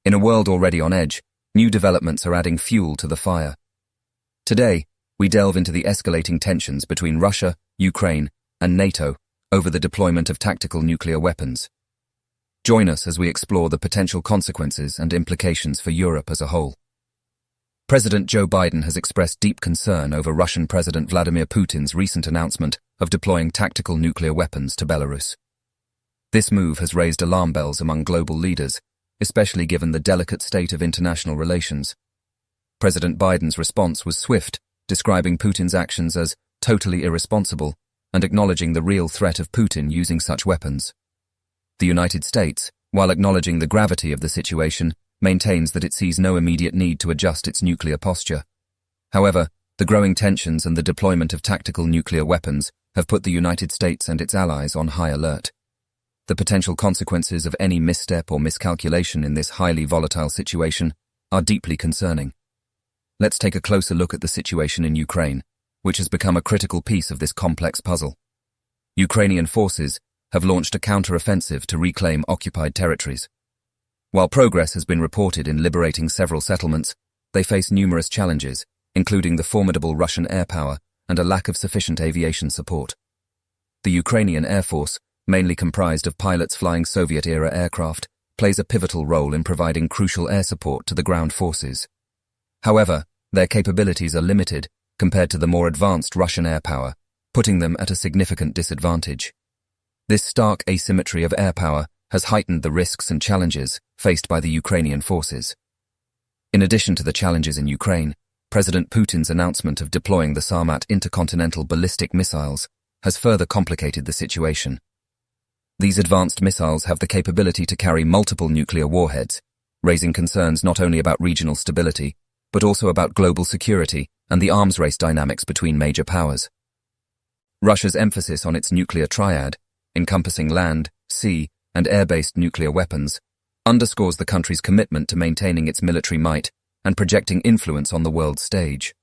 In a world already on edge, new developments are adding fuel to the fire. Today, we delve into the escalating tensions between Russia, Ukraine, and NATO over the deployment of tactical nuclear weapons. Join us as we explore the potential consequences and implications for Europe as a whole. President Joe Biden has expressed deep concern over Russian President Vladimir Putin's recent announcement of deploying tactical nuclear weapons to Belarus. This move has raised alarm bells among global leaders, especially given the delicate state of international relations. President Biden's response was swift, describing Putin's actions as totally irresponsible and acknowledging the real threat of Putin using such weapons. The United States, while acknowledging the gravity of the situation, maintains that it sees no immediate need to adjust its nuclear posture. However, the growing tensions and the deployment of tactical nuclear weapons have put the United States and its allies on high alert. The potential consequences of any misstep or miscalculation in this highly volatile situation are deeply concerning. Let's take a closer look at the situation in Ukraine, which has become a critical piece of this complex puzzle. Ukrainian forces have launched a counter-offensive to reclaim occupied territories. While progress has been reported in liberating several settlements, they face numerous challenges, including the formidable Russian air power and a lack of sufficient aviation support. The Ukrainian Air Force, mainly comprised of pilots flying Soviet-era aircraft, plays a pivotal role in providing crucial air support to the ground forces. However, their capabilities are limited compared to the more advanced Russian air power, putting them at a significant disadvantage. This stark asymmetry of air power has heightened the risks and challenges faced by the Ukrainian forces. In addition to the challenges in Ukraine, President Putin's announcement of deploying the Sarmat intercontinental ballistic missiles has further complicated the situation. These advanced missiles have the capability to carry multiple nuclear warheads, raising concerns not only about regional stability, but also about global security and the arms race dynamics between major powers. Russia's emphasis on its nuclear triad, encompassing land, sea, and air-based nuclear weapons, underscores the country's commitment to maintaining its military might and projecting influence on the world stage.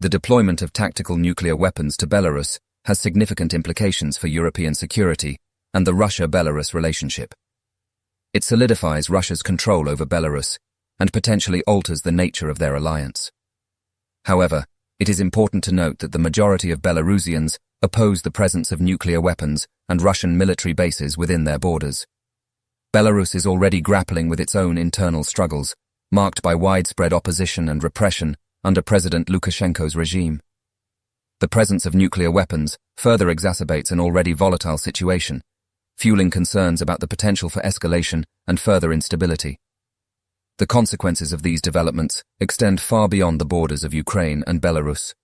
The deployment of tactical nuclear weapons to Belarus has significant implications for European security and the Russia-Belarus relationship. It solidifies Russia's control over Belarus and potentially alters the nature of their alliance. However, it is important to note that the majority of Belarusians oppose the presence of nuclear weapons and Russian military bases within their borders. Belarus is already grappling with its own internal struggles, marked by widespread opposition and repression under President Lukashenko's regime. The presence of nuclear weapons further exacerbates an already volatile situation, fueling concerns about the potential for escalation and further instability. The consequences of these developments extend far beyond the borders of Ukraine and Belarus.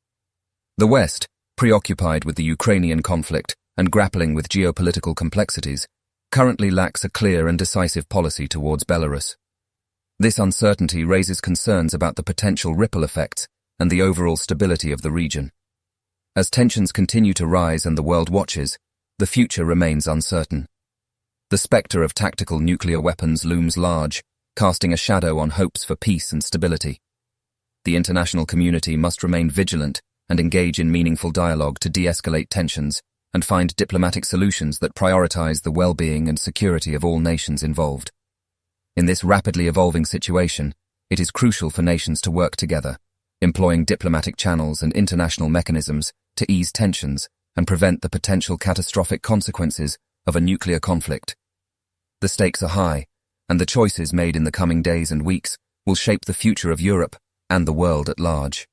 The West, preoccupied with the Ukrainian conflict and grappling with geopolitical complexities, currently lacks a clear and decisive policy towards Belarus. This uncertainty raises concerns about the potential ripple effects and the overall stability of the region. As tensions continue to rise and the world watches, the future remains uncertain. The spectre of tactical nuclear weapons looms large, casting a shadow on hopes for peace and stability. The international community must remain vigilant and engage in meaningful dialogue to de-escalate tensions and find diplomatic solutions that prioritize the well-being and security of all nations involved. In this rapidly evolving situation, it is crucial for nations to work together, employing diplomatic channels and international mechanisms to ease tensions and prevent the potential catastrophic consequences of a nuclear conflict. The stakes are high, and the choices made in the coming days and weeks will shape the future of Europe and the world at large.